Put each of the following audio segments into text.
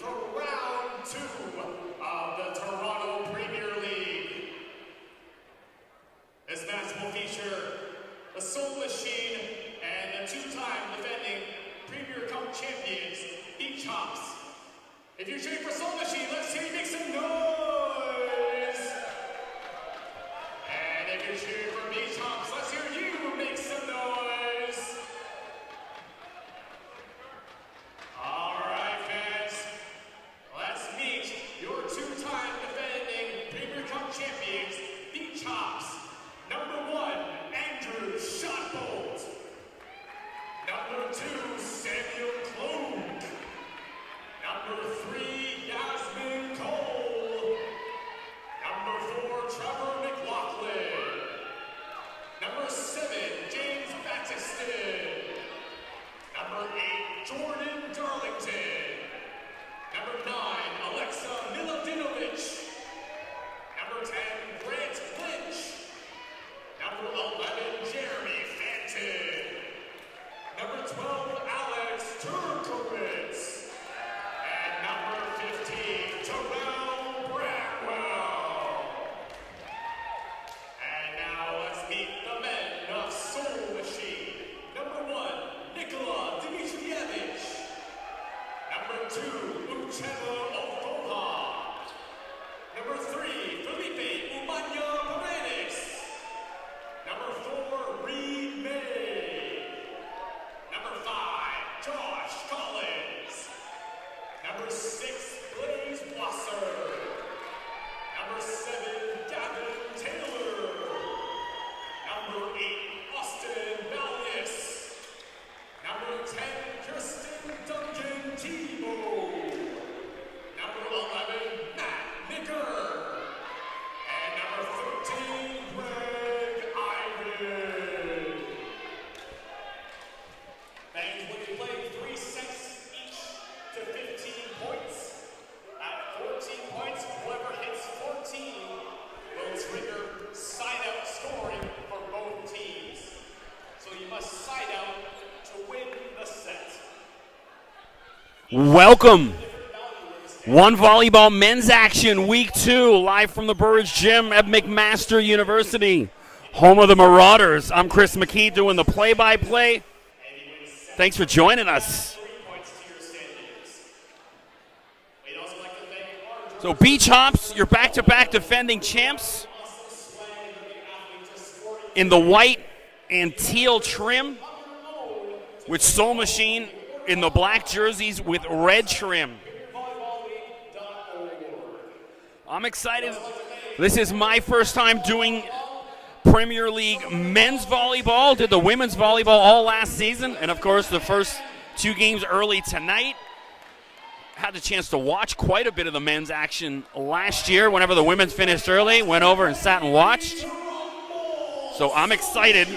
for round 2 of the Toronto Premier League. This match will feature the Soul Machine and the 2-time defending Premier Cup champions, Beach Hops. If you're cheering for Soul Machine, let's hear you make some noise. And if you're cheering for Beach Hops, let's hear you make some noise. All right, fans, let's meet your 2-time defending Premier Cup champions, Beach Hops. Number 1, Andrew Shotbolt. Number 2, Samuel Klug. Number 3, Yasmin Cole. Number 4, Trevor McLaughlin. Number 7, James Battiston. Number 8, Jordan Darlington. Number 9, Alexa Miladinovich. Number 10, Grant Lynch. Number 11, Jeremy Fanton. Number 12, Alex Turkowitz. And number 15, Terrell Bradwell. And now let's meet the men of Soul Machine. Number 1, Nikola Dimitrievich. Number 2, Uchenna Ofoha. Number 3, Felipe Umanya Paredes. Number 4, Reed May. Number 5, Josh Collins. Number 6, Blaze Wasser. Number 7, Gavin Taylor. Number 8, Austin Valdez. Number 10, Kirsten Duncan Tebow. Number 11, Matt Nicker. And number 13, Greg Ivan. Fans will be playing 3 sets each to 15 points. At 14 points, whoever hits 14 will trigger side-out scoring for both teams. So you must side out to win the set. Welcome. One volleyball men's action, week 2, live from the Burridge Gym at McMaster University, home of the Marauders. I'm Chris McKee doing the play-by-play. Thanks for joining us. So Beach Hops, you're back-to-back defending champs in the white and teal trim, with Soul Machine in the black jerseys with red trim. I'm excited. This is my first time doing Premier League men's volleyball. Did the women's volleyball all last season, and of course the first 2 games early tonight. Had the chance to watch quite a bit of the men's action last year. Whenever the women's finished early, went over and sat and watched. So I'm excited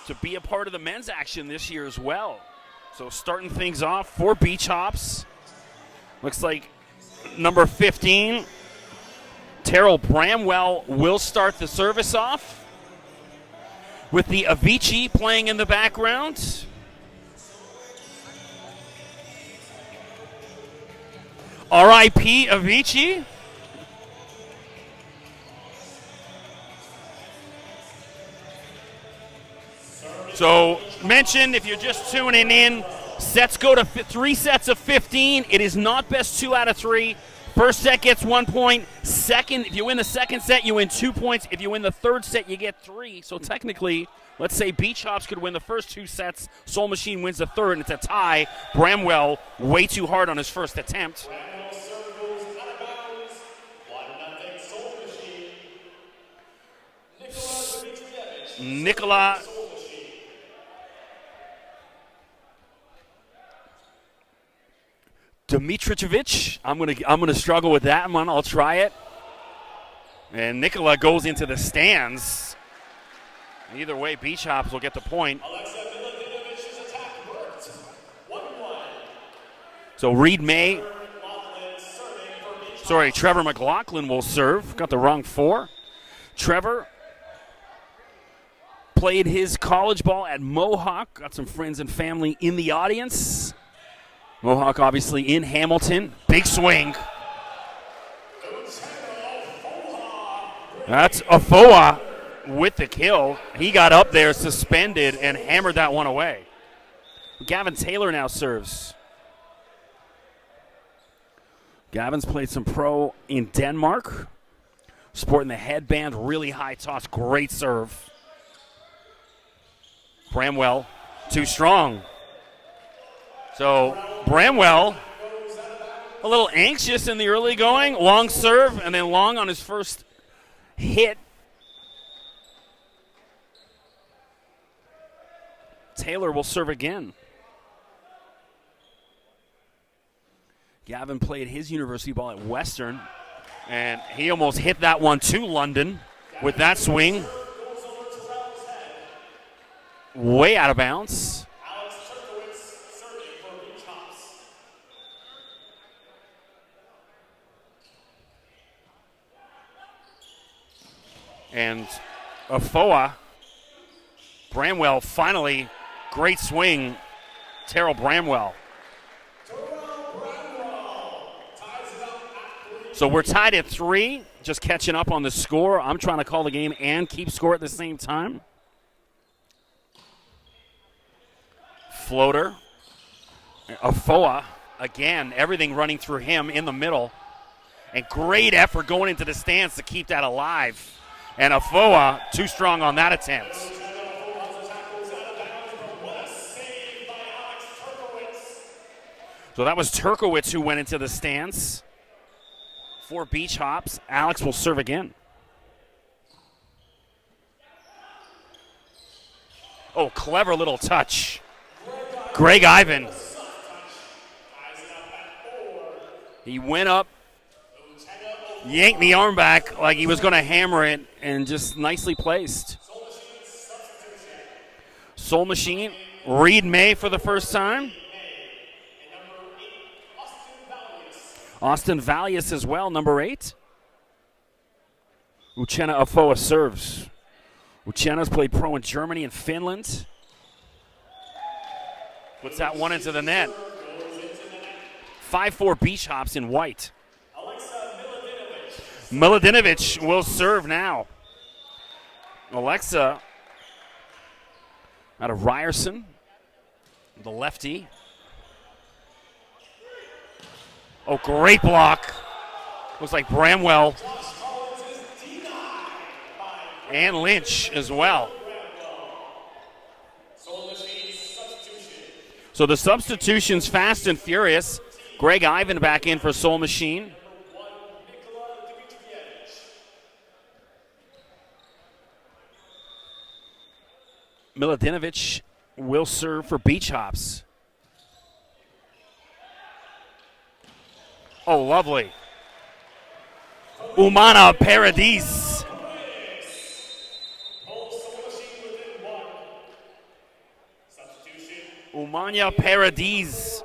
to be a part of the men's action this year as well. So starting things off for Beach Hops, looks like number 15, Terrell Bramwell, will start the service off, with the Avicii playing in the background. R.I.P. Avicii. So, mentioned, if you're just tuning in, sets go to 3 sets of 15. It is not best 2 out of 3. First set gets 1 point. Second, if you win the second set, you win 2 points. If you win the third set, you get 3. So technically, let's say Beach Hops could win the first 2 sets. Soul Machine wins the third, and it's a tie. Bramwell way too hard on his first attempt. Nikola Dimitrievich. I'm gonna struggle with that one. I'll try it. And Nikola goes into the stands. Either way, Beach Hops will get the point. So Reed May. Sorry, Trevor McLaughlin will serve. Got the wrong 4. Trevor played his college ball at Mohawk. Got some friends and family in the audience. Mohawk obviously in Hamilton. Big swing. That's Afoa with the kill. He got up there, suspended, and hammered that one away. Gavin Taylor now serves. Gavin's played some pro in Denmark. Sporting the headband, really high toss, great serve. Bramwell, too strong. So Bramwell, a little anxious in the early going. Long serve, and then long on his first hit. Taylor will serve again. Gavin played his university ball at Western, and he almost hit that one to London with that swing. Way out of bounds. And Afoa, Bramwell finally, great swing, Terrell Bramwell. So we're tied at 3, just catching up on the score. I'm trying to call the game and keep score at the same time. Floater. Afoa, again, everything running through him in the middle. And great effort going into the stands to keep that alive. And Afoa, too strong on that attempt. So that was Turkowitz who went into the stands. 4 beach hops. Alex will serve again. Oh, clever little touch. Greg Ivan. He went up, yanked the arm back like he was going to hammer it, and just nicely placed. Soul Machine, Reed May for the first time. Austin Valius as well, number 8. Uchenna Afoa serves. Uchenna's played pro in Germany and Finland. Puts that one into the net. 5-4 beach hops in white. Miladinovich will serve now. Alexa out of Ryerson, the lefty. Oh, great block. Looks like Bramwell and Lynch as well. So the substitutions fast and furious. Greg Ivan back in for Soul Machine. Miladinovich will serve for beach hops. Oh, lovely. Umana Paradis. Umana Paradis.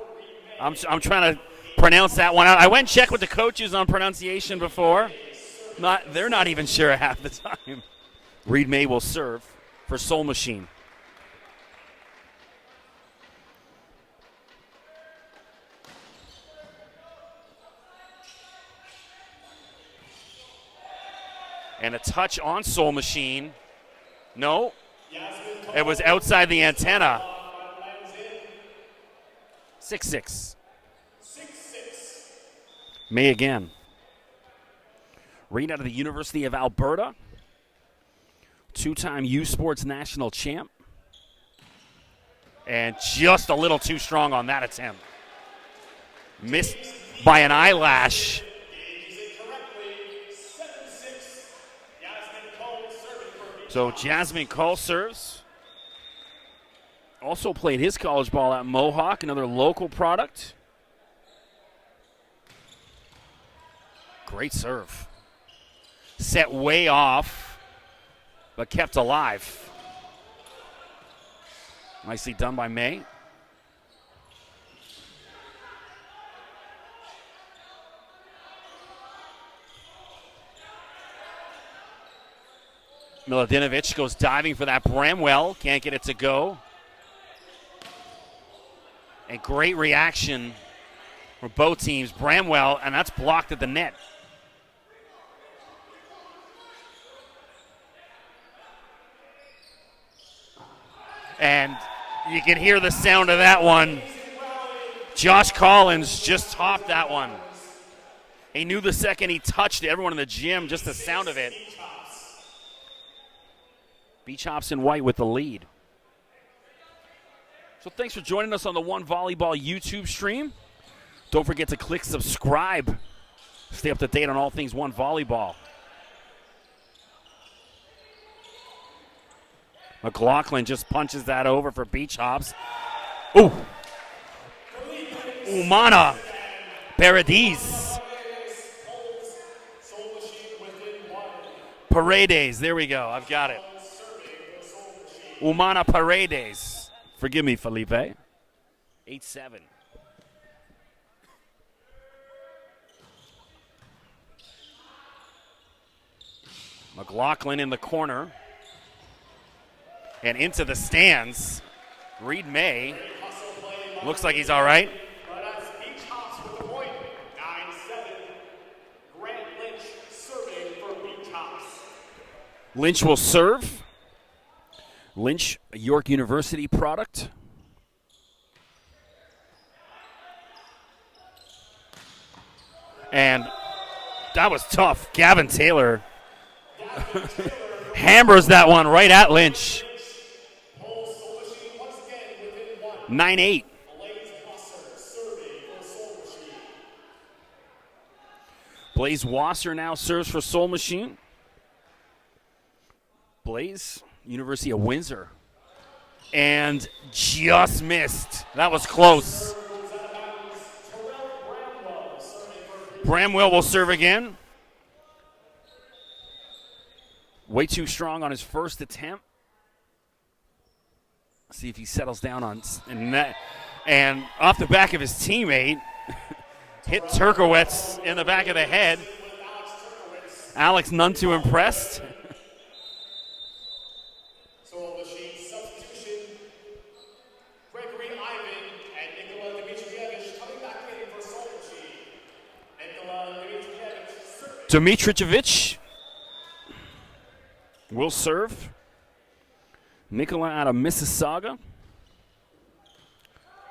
I'm trying to pronounce that one out. I went and checked with the coaches on pronunciation before. They're not even sure half the time. Reed May will serve for Soul Machine. And a touch on Soul Machine. No, it was outside the antenna. 6-6. May again. Reed out of the University of Alberta. 2-time U Sports national champ. And just a little too strong on that attempt. Missed by an eyelash. So Jasmine Cole serves. Also played his college ball at Mohawk, another local product. Great serve. Set way off, but kept alive. Nicely done by May. Miladinovich goes diving for that Bramwell. Can't get it to go. And great reaction for both teams. Bramwell, and that's blocked at the net. And you can hear the sound of that one. Josh Collins just topped that one. He knew the second he touched it, everyone in the gym, just the sound of it. Beach Hops in white with the lead. So thanks for joining us on the One Volleyball YouTube stream. Don't forget to click subscribe. Stay up to date on all things One Volleyball. McLaughlin just punches that over for Beach Hops. Ooh. Umana Paradis. Paredes. There we go. I've got it. Umana Paredes. Forgive me, Felipe. 8-7. McLaughlin in the corner. And into the stands. Reed May. Looks like he's all right. But that's Beach Hops with the point. 9-7. Grant Lynch serving for Beach Hops. Lynch will serve. Lynch, a York University product. And that was tough. Gavin Taylor hammers that one right at Lynch. 9-8. Blaze Wasser now serves for Soul Machine. Blaze, University of Windsor. And just missed. That was close. Bramwell will serve again. Way too strong on his first attempt. See if he settles down on net. And off the back of his teammate, hit Turkowitz in the back of the head. Alex none too impressed. Soul Machine substitution. Gregory Ivan and Nikola Dimitrievich coming back in for Soul Machine. Nikola Dimitrievich serving. Dimitrievich will serve. Nikola out of Mississauga.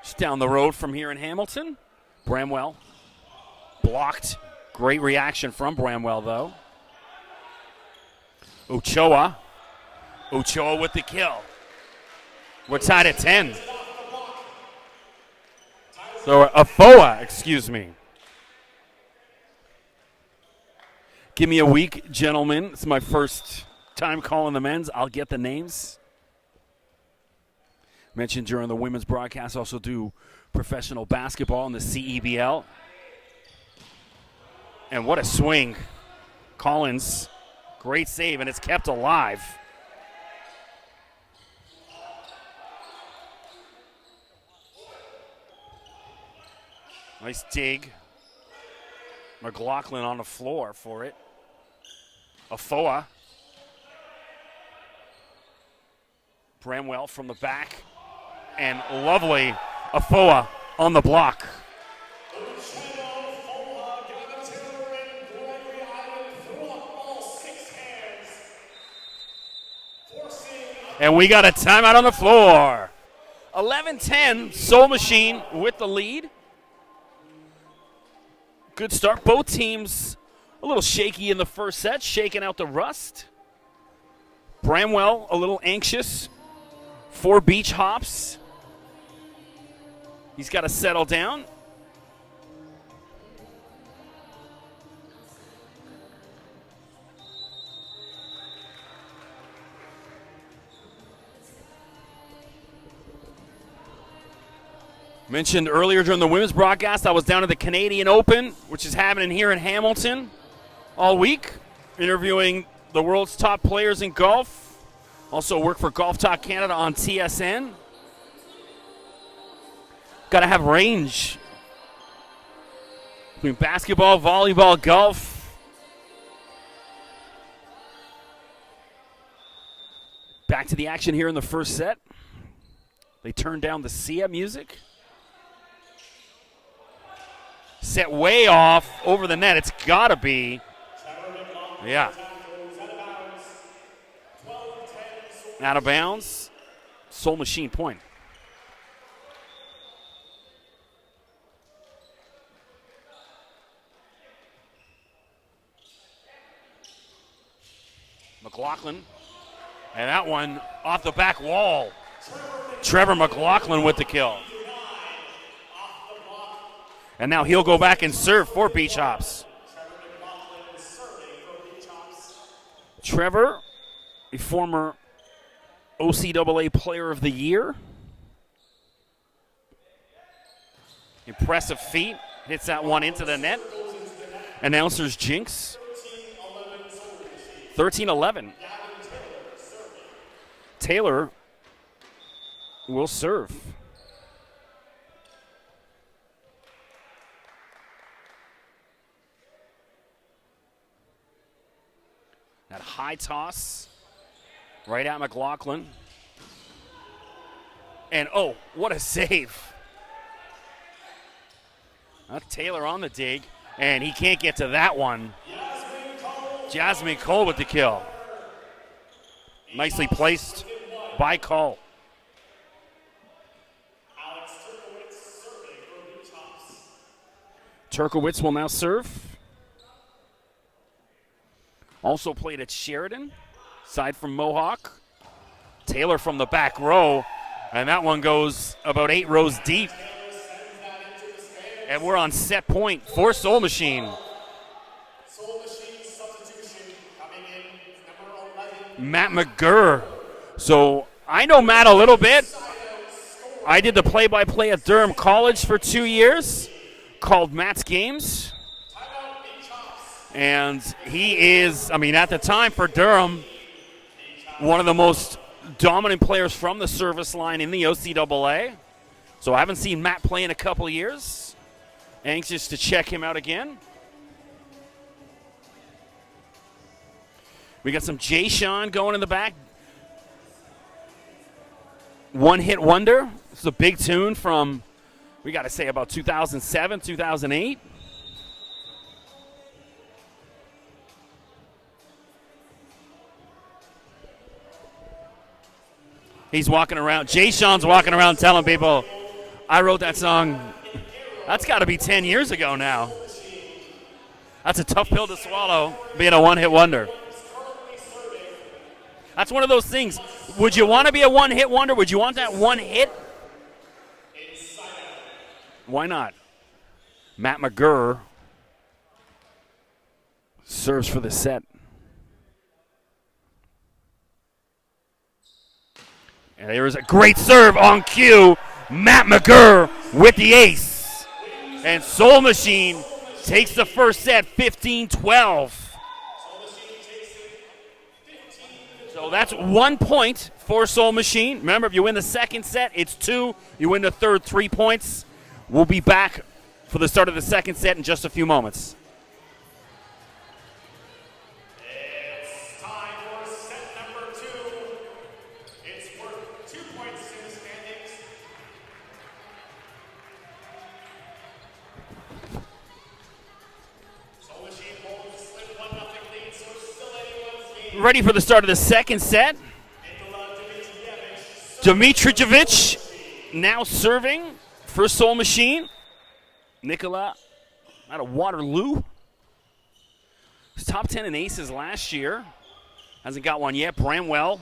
Just down the road from here in Hamilton. Bramwell blocked. Great reaction from Bramwell, though. Ochoa. Ochoa with the kill. We're tied at 10. So, Afoa, excuse me. Give me a week, gentlemen. It's my first time calling the men's. I'll get the names. Mentioned during the women's broadcast, also do professional basketball in the CEBL. And what a swing. Collins, great save, and it's kept alive. Nice dig. McLaughlin on the floor for it. Afoa. Bramwell from the back. And lovely Afoa on the block. And we got a timeout on the floor. 11-10, Soul Machine with the lead. Good start. Both teams a little shaky in the first set, shaking out the rust. Bramwell a little anxious for Beach Hops. He's got to settle down. Mentioned earlier during the women's broadcast, I was down at the Canadian Open, which is happening here in Hamilton all week, interviewing the world's top players in golf. Also work for Golf Talk Canada on TSN. Got to have range between basketball, volleyball, golf. Back to the action here in the first set. They turned down the Sia music. set way off over the net. It's got to be. Yeah. Out of bounds. Soul Machine point. McLaughlin. And that one off the back wall. Trevor McLaughlin with the kill. And now he'll go back and serve for Beach Hops. Trevor, a former OCAA Player of the Year. Impressive feat. Hits that one into the net. Announcer's jinx. 13-11. Taylor will serve. That high toss right at McLaughlin. And oh, what a save. Taylor on the dig, and he can't get to that one. Jasmine Cole with the kill. Nicely placed by Cole. Turkowitz will now serve. Also played at Sheridan. Side from Mohawk. Taylor from the back row. And that one goes about 8 rows deep. And we're on set point for Soul Machine. Matt McGurr. So I know Matt a little bit. I did the play-by-play at Durham College for 2 years, called Matt's Games. And he is, at the time for Durham, one of the most dominant players from the service line in the OCAA. So I haven't seen Matt play in a couple years. Anxious to check him out again. We got some Jay Sean going in the back. One Hit Wonder. This is a big tune from, we got to say, about 2007, 2008. He's walking around. Jay Sean's walking around telling people, I wrote that song. That's got to be 10 years ago now. That's a tough pill to swallow, being a one-hit wonder. That's one of those things. Would you want to be a one-hit wonder? Would you want that one hit? Why not? Matt McGurr serves for the set. And there is a great serve on cue. Matt McGurr with the ace. And Soul Machine takes the first set 15-12. So that's 1 point for Soul Machine. Remember, if you win the second set, it's 2. You win the third, 3 points. We'll be back for the start of the second set in just a few moments. It's time for set number 2. It's worth 2 points in the standings. Soul Machine holds a slim 1-0 lead, so it's still anyone's game. Ready for the start of the second set. Dimitrijevic now serving for Soul Machine. Nikola out of Waterloo. He's top 10 in aces last year. Hasn't got one yet. Bramwell.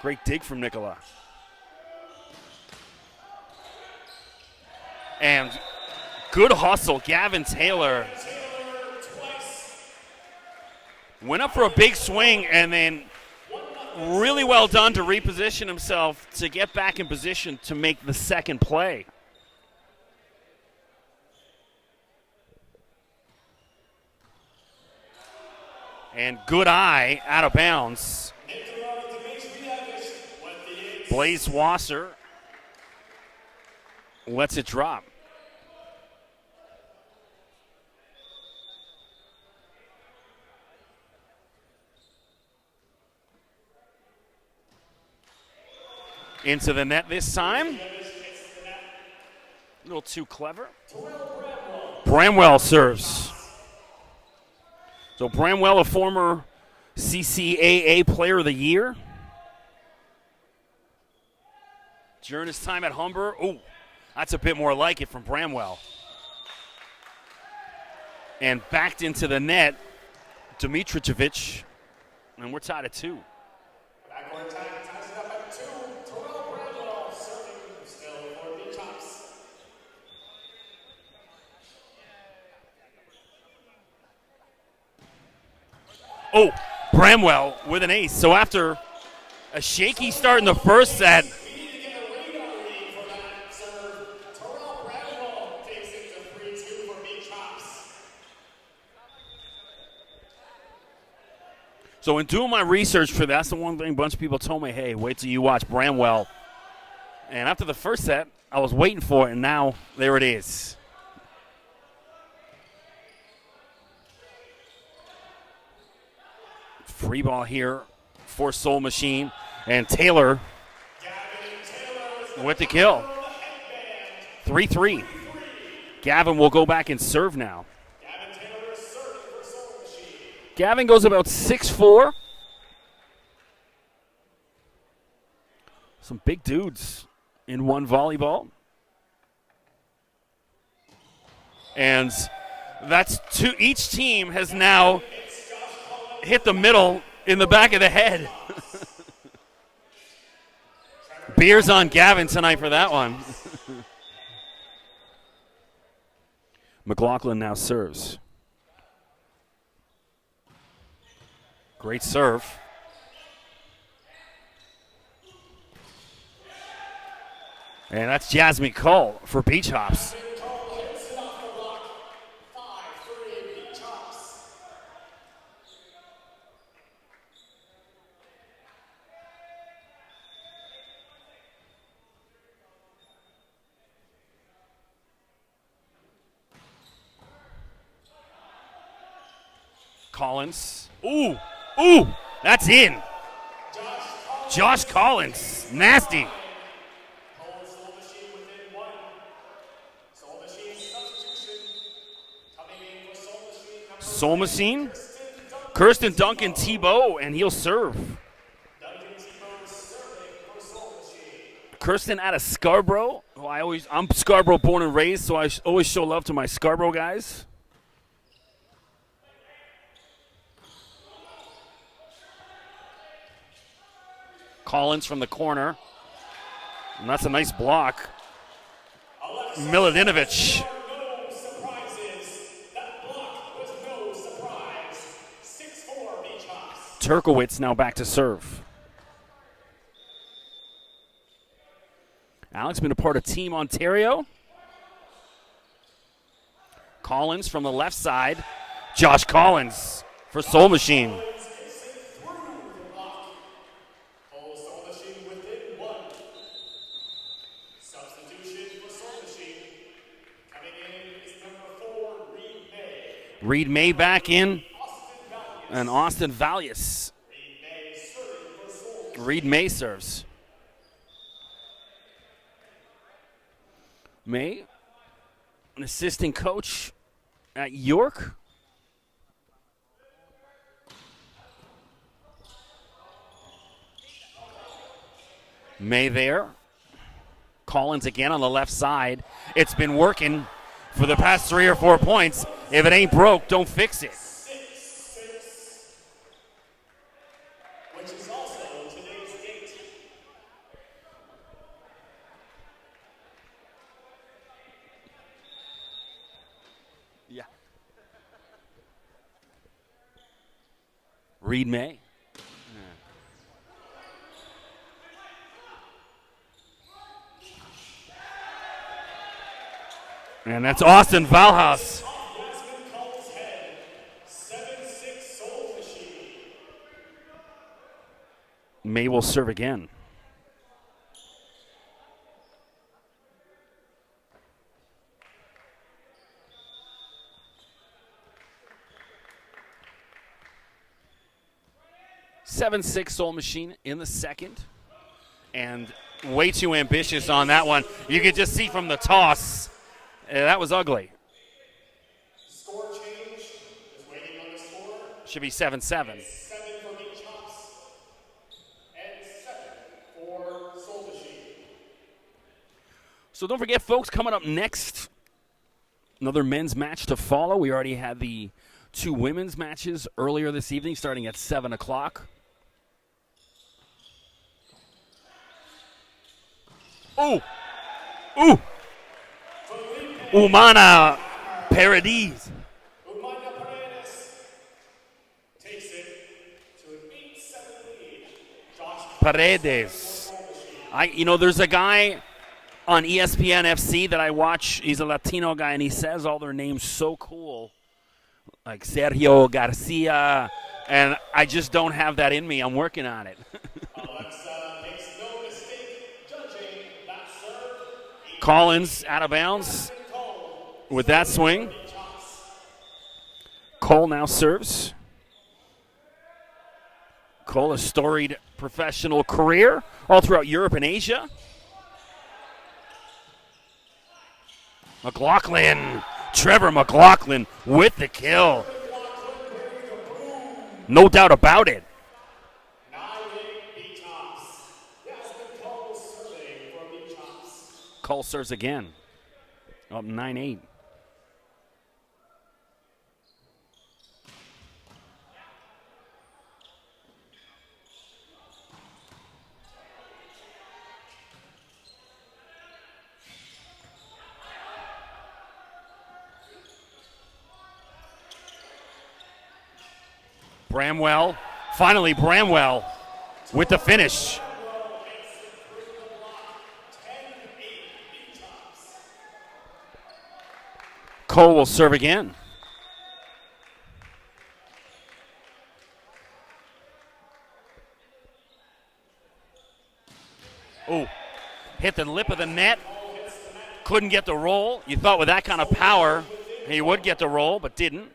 Great dig from Nikola. And good hustle. Gavin Taylor went up for a big swing and then really well done to reposition himself to get back in position to make the second play. And good eye out of bounds. Blaze Wasser lets it drop. Into the net this time. A little too clever. Bramwell serves. So Bramwell, a former CCAA Player of the Year. During his time at Humber. Oh, that's a bit more like it from Bramwell. And backed into the net, Dimitrijevic. And we're tied at 2. Backcourt time ties it up at 2. Terrell Bradwell serving still for the Chops. Oh, Bramwell with an ace. So after a shaky start in the first set, We need to get a radar read for that serve. Terrell Bradwell takes it to 3-2 for the Chops. so in doing my research for that, that's the one thing a bunch of people told me, hey, wait till you watch Bramwell. And after the first set, I was waiting for it, and now there it is. Free ball here for Soul Machine. And Taylor with the kill. 3-3. Gavin will go back and serve now. Gavin Taylor is serving for Soul Machine. Gavin goes about 6'4". Some big dudes in one volleyball. And that's two. Each team has now hit the middle in the back of the head. Beers on Gavin tonight for that one. McLaughlin now serves. Great serve. And that's Jasmine Cole for Beach Hops. Cole hits it off the block. 5-3 Beach Hops. Collins. Ooh, ooh, that's in. Josh Collins, nasty. Cole Soul Machine within 1. Soul Machine substitution. Coming in for Soul Machine. Number Soul Machine, Kirsten Duncan Tebow, and he'll serve. Duncan Tebow serving for Soul Machine. Kirsten out of Scarborough. Oh, I'm Scarborough born and raised, so I always show love to my Scarborough guys. Collins from the corner. And that's a nice block. Miladinovich. No surprises. That block was no surprise. 6-4 Beach Hops. Turkowitz now back to serve. Alex been a part of Team Ontario. Collins from the left side. Josh Collins for Soul Machine. Collins hits it through the block. Cole Soul Machine within 1. Substitution for Soul Machine. Coming in is number 4, Reed May. Reed May back in. Austin Valiant. And Austin Valius. Reed May serving for Soul Machine. Reed May serves. May, an assistant coach at York. May there. Collins again on the left side. It's been working for the past 3 or 4 points. If it ain't broke, don't fix it. 6-6. Which is also today's date. Yeah. Reed May. And that's Austin Valhaus. Jasmine Cole's head. 7-6 Soul Machine. May will serve again. (7-6) Soul Machine in the second. And way too ambitious on that one. You could just see from the toss. That was ugly. Should be 7-7. 7 for Beach Hops and 7 for Soul Machine. So don't forget, folks, coming up next, another men's match to follow. We already had the 2 women's matches earlier this evening, starting at 7 o'clock. Ooh! Ooh! Umana Paradis. Umana Paredes takes it to an 8-7 lead. Josh Paredes. There's a guy on ESPN FC that I watch. He's a Latino guy, and he says all their names so cool, like Sergio Garcia, and I just don't have that in me. I'm working on it. Alexa makes no mistake judging that serve. Collins out of bounds with that swing. Cole now serves. Cole, a storied professional career all throughout Europe and Asia. McLaughlin, Trevor McLaughlin with the kill. No doubt about it. Cole serves again. Up 9-8. Bramwell, finally Bramwell with the finish. Cole will serve again. Oh, hit the lip of the net. Couldn't get the roll. You thought with that kind of power he would get the roll, but didn't.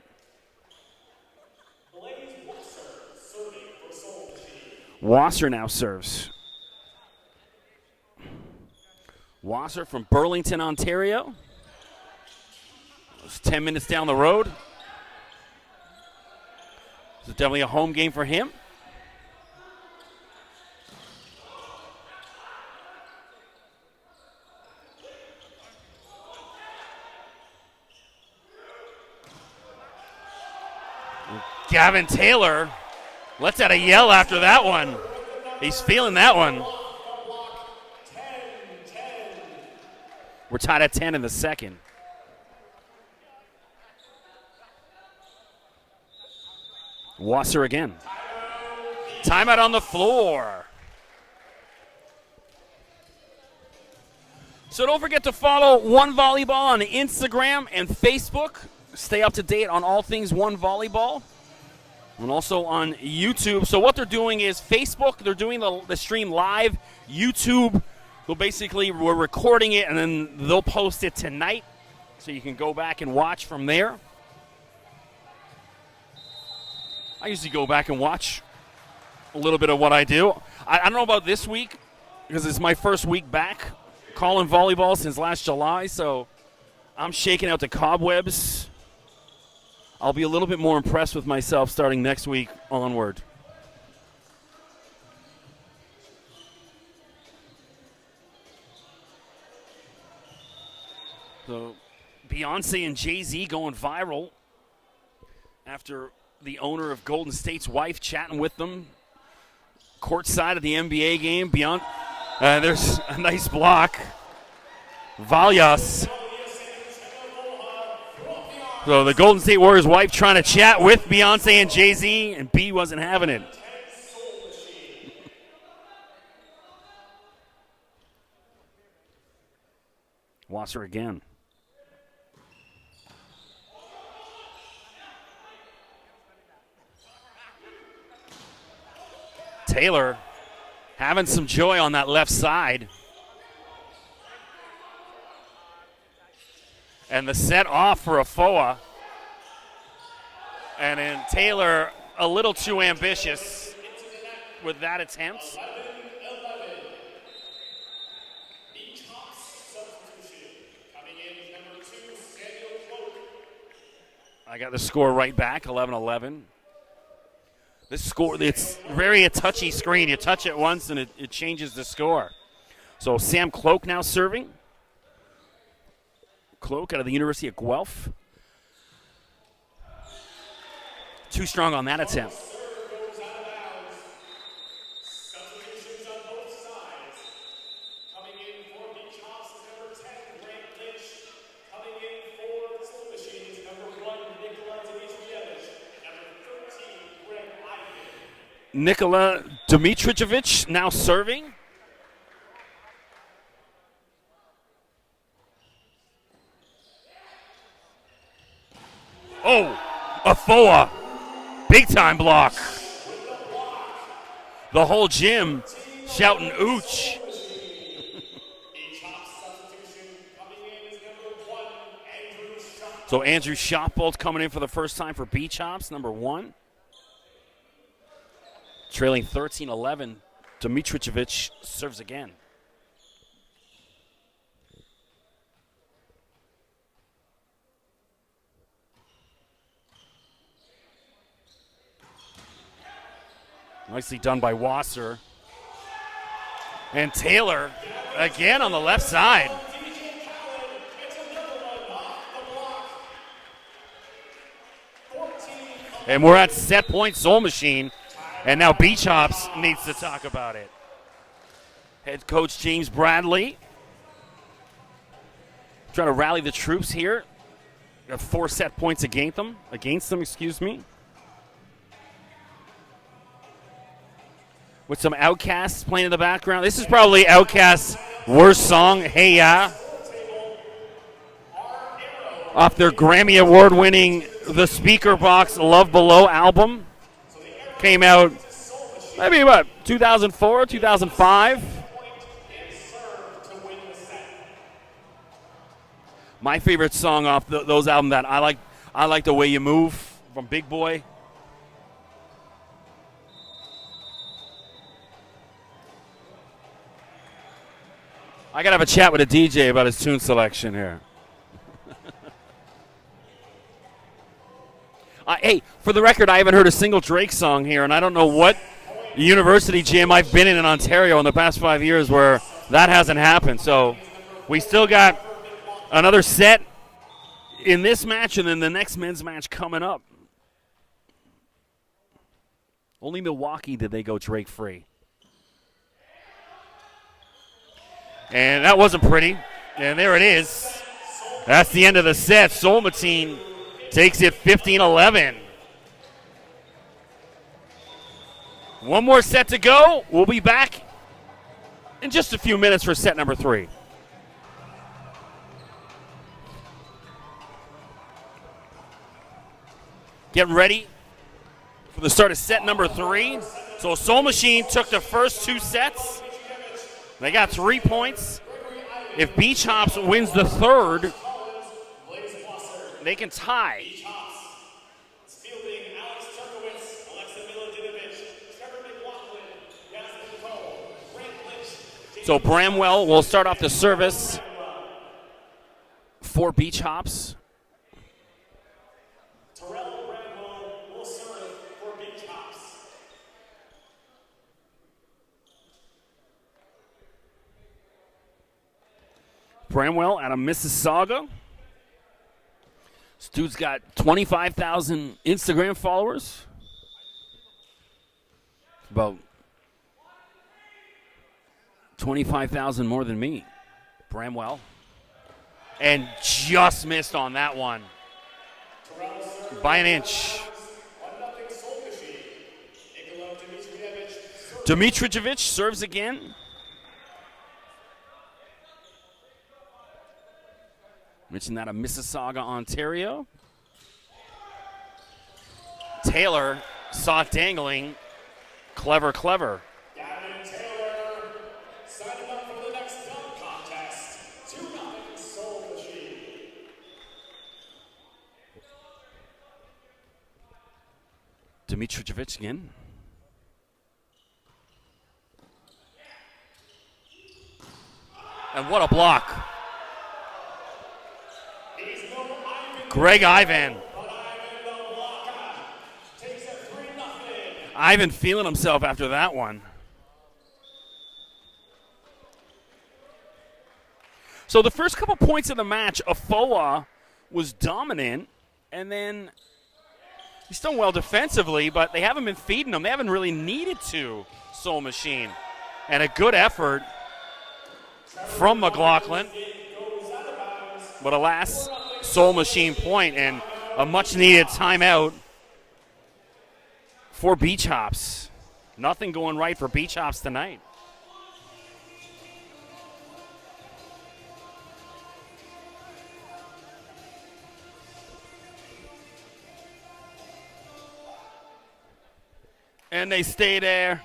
Wasser now serves. Wasser from Burlington, Ontario. It's 10 minutes down the road. It's definitely a home game for him. Gavin Taylor lets out a yell after that one. He's feeling that one. We're tied at 10 in the second. Wasser again. Timeout on the floor. So don't forget to follow One Volleyball on Instagram and Facebook. Stay up to date on all things One Volleyball. And also on YouTube. So what they're doing is Facebook, they're doing the stream live. YouTube, we're recording it, and then they'll post it tonight. So you can go back and watch from there. I usually go back and watch a little bit of what I do. I don't know about this week, because it's my first week back calling volleyball since last July, so I'm shaking out the cobwebs. I'll be a little bit more impressed with myself starting next week onward. So Beyonce and Jay-Z going viral after the owner of Golden State's wife chatting with them courtside of the NBA game. There's a nice block. Valyas. So the Golden State Warriors' wife trying to chat with Beyonce and Jay-Z, and B wasn't having it. Wasser again. Taylor having some joy on that left side. And the set off for Afoa. And then Taylor a little too ambitious with that attempt. I got the score right back, 11-11. This score, it's very a touchy screen. You touch it once and it changes the score. So Sam Cloak now serving. Cloak out of the University of Guelph. Too strong on that attempt. Nikola Dimitrijevic now serving. Oh, Afoa. Big time block. The whole gym shouting ooch. So Andrew Shopbolt coming in for the first time for Beach Hops, number 1. Trailing 13-11, Dimitrijevic serves again. Nicely done by Wasser. And Taylor again on the left side. And we're at set point Soul Machine. And now Beach Hops needs to talk about it. Head coach James Bradley trying to rally the troops here. Got 4 set points against them. With some Outcasts playing in the background. This is probably Outcasts' worst song, Hey Ya. Off their Grammy Award-winning The Speaker Box Love Below album. Came out maybe, 2004, 2005? My favorite song off those albums that I like The Way You Move from Big Boy. I got to have a chat with a DJ about his tune selection here. Hey, for the record, I haven't heard a single Drake song here, and I don't know what university gym I've been in Ontario in the past 5 years where that hasn't happened. So we still got another set in this match and then the next men's match coming up. Only Milwaukee did they go Drake free. And that wasn't pretty. And there it is. That's the end of the set. Soul Machine takes it 15-11. One more set to go. We'll be back in just a few minutes for set number 3. Getting ready for the start of set number 3. So Soul Machine took the first 2 sets. They got 3 points. If Beach Hops wins the third, they can tie. So Bramwell will start off the service for Beach Hops. Bramwell out of Mississauga. This dude's got 25,000 Instagram followers. About 25,000 more than me. Bramwell. And just missed on that one. By an inch. Dimitrijevic serves again. Mentioned that of Mississauga, Ontario. Taylor saw it dangling. Clever. Gavin Taylor signing up for the next dunk contest. 2-0 Soul Machine. Dimitrijevic again. And what a block. Greg Ivan. Ivan feeling himself after that one. So the first couple points of the match, Afoa was dominant, and then he's done well defensively, but they haven't been feeding him. They haven't really needed to, Soul Machine. And a good effort from McLaughlin. But alas, Soul Machine point and a much-needed timeout for Beach Hops. Nothing going right for Beach Hops tonight. And they stay there.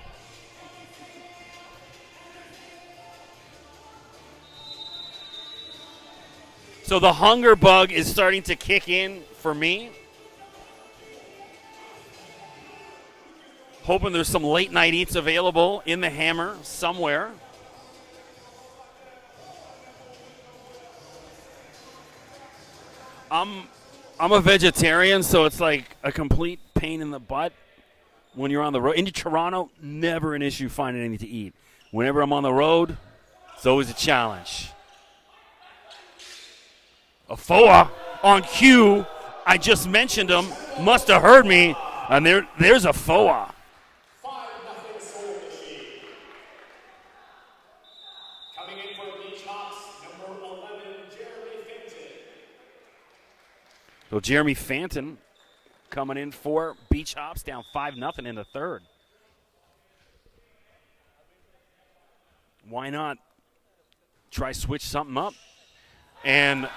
So the hunger bug is starting to kick in for me. Hoping there's some late night eats available in the Hammer somewhere. I'm a vegetarian, so it's like a complete pain in the butt when you're on the road. Into Toronto, never an issue finding anything to eat. Whenever I'm on the road, it's always a challenge. Afoa on cue. I just mentioned him. Must have heard me. And there's Afoa. 5-0 Soul Machine. Coming in for Beach Hops, number 11, Jeremy Fenton. So Jeremy Fenton coming in for Beach Hops, down 5-0 in the third. Why not try switch something up? And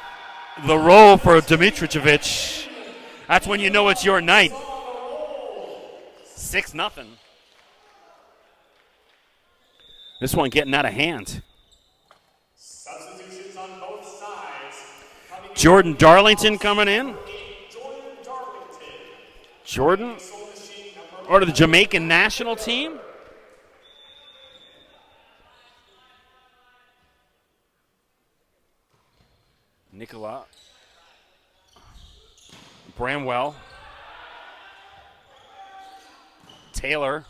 the roll for Dimitrijevic. That's when you know it's your night. 6-0. This one getting out of hand. Substitutions on both sides. Jordan Darlington coming in. Jordan Darlington. Jordan, Soul Machine, number or to the Jamaican national team. Nicola Bramwell, Taylor,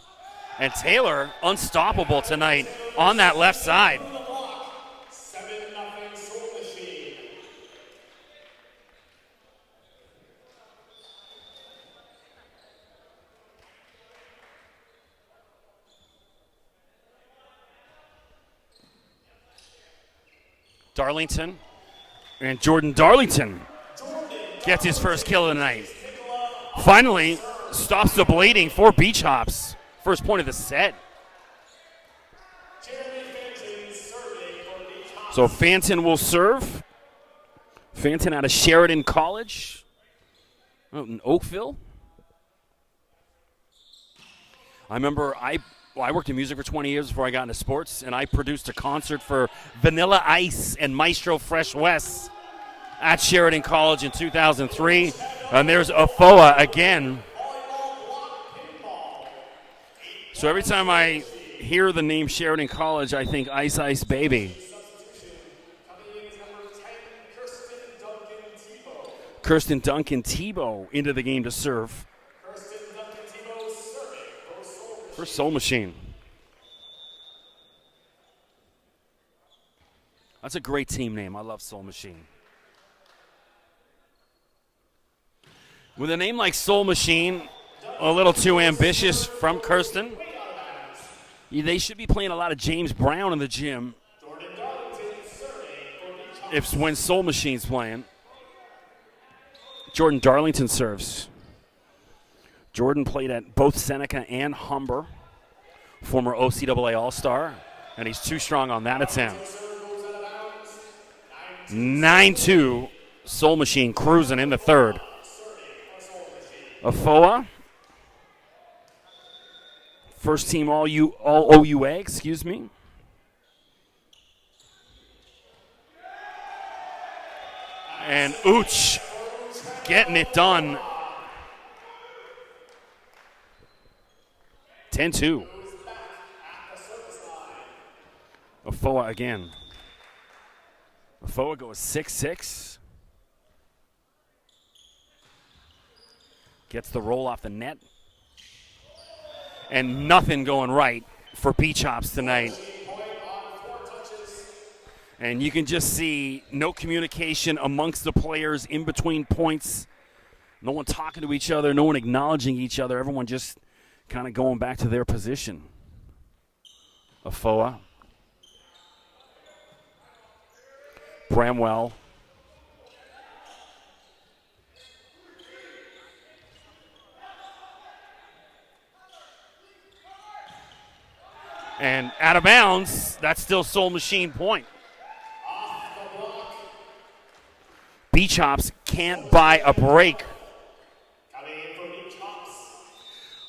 and Taylor unstoppable tonight on that left side. 7-0 Soul Machine. Darlington and Jordan Darlington gets his first kill of the night. Finally, stops the bleeding for Beach Hops. First point of the set. Jeremy Fenton serving for Beach Hops. So Fanton will serve. Fanton out of Sheridan College out in Oakville. I remember I worked in music for 20 years before I got into sports, and I produced a concert for Vanilla Ice and Maestro Fresh West at Sheridan College in 2003. And there's Afoa again. So every time I hear the name Sheridan College, I think Ice Ice Baby. Coming in is number 10, Kirsten Duncan Tebow. Kirsten Duncan Tebow into the game to serve Kirsten Duncan Tebow serving for Soul Machine. for Soul Machine. That's a great team name. I love Soul Machine. With a name like Soul Machine, a little too ambitious from Kirsten. They should be playing a lot of James Brown in the gym Jordan Darlington serving for Beach Hops. if when Soul Machine's playing. Jordan Darlington serves. Jordan played at both Seneca and Humber, former OCAA All-Star, and he's too strong on that attempt. 9-2, Soul Machine cruising in the third. Afoa, first team all OUA, excuse me. And Ooch getting it done. 10-2. Afoa again. Afoa goes 6-6. Gets the roll off the net. and nothing going right for Beach Hops tonight. And you can just see no communication amongst the players in between points. No one talking to each other, no one acknowledging each other. Everyone just kind of going back to their position. Afoa. Bramwell. And out of bounds, that's still Soul Machine point. Beach Hops can't buy a break.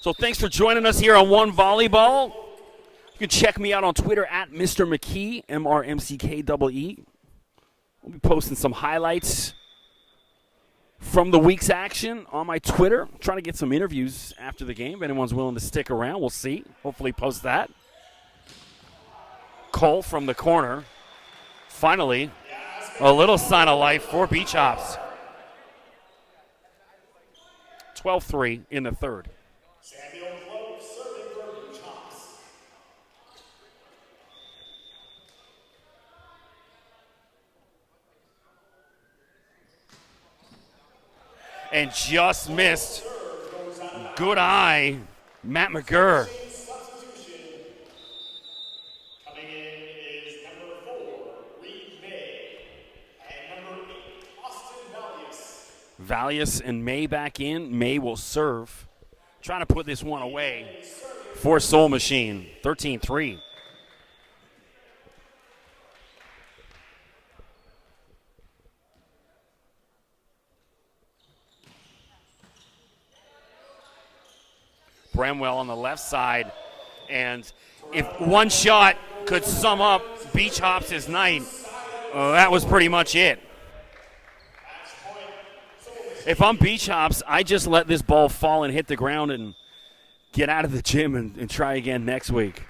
So thanks for joining us here on One Volleyball. You can check me out on Twitter at Mr. McKee, MRMCKEE. We'll be posting some highlights from the week's action on my Twitter. I'm trying to get some interviews after the game. If anyone's willing to stick around, we'll see. Hopefully post that. Cole from the corner. Finally, a little sign of life for Beach Hops. 12-3 in the third. And just missed. Good eye, Matt McGurr. Coming in is number 4, Reed May, and number 8, Austin Valius. Valius and May back in. May will serve. Trying to put this one away for Soul Machine. 13-3. Bramwell on the left side, and if one shot could sum up Beach Hops' night, that was pretty much it. If I'm Beach Hops, I just let this ball fall and hit the ground and get out of the gym and try again next week.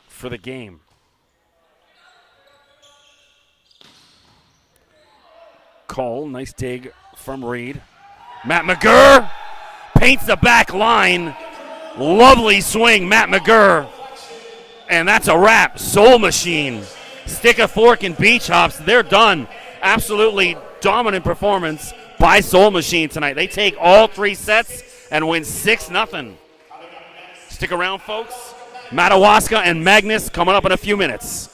For the game. Cole, nice dig from Reed. Matt McGurr paints the back line. Lovely swing, Matt McGurr. And that's a wrap. Soul Machine. Stick a fork in Beach Hops. They're done. Absolutely dominant performance by Soul Machine tonight. They take all 3 sets and win 6-0. Stick around, folks. Madawaska and Magnus coming up in a few minutes.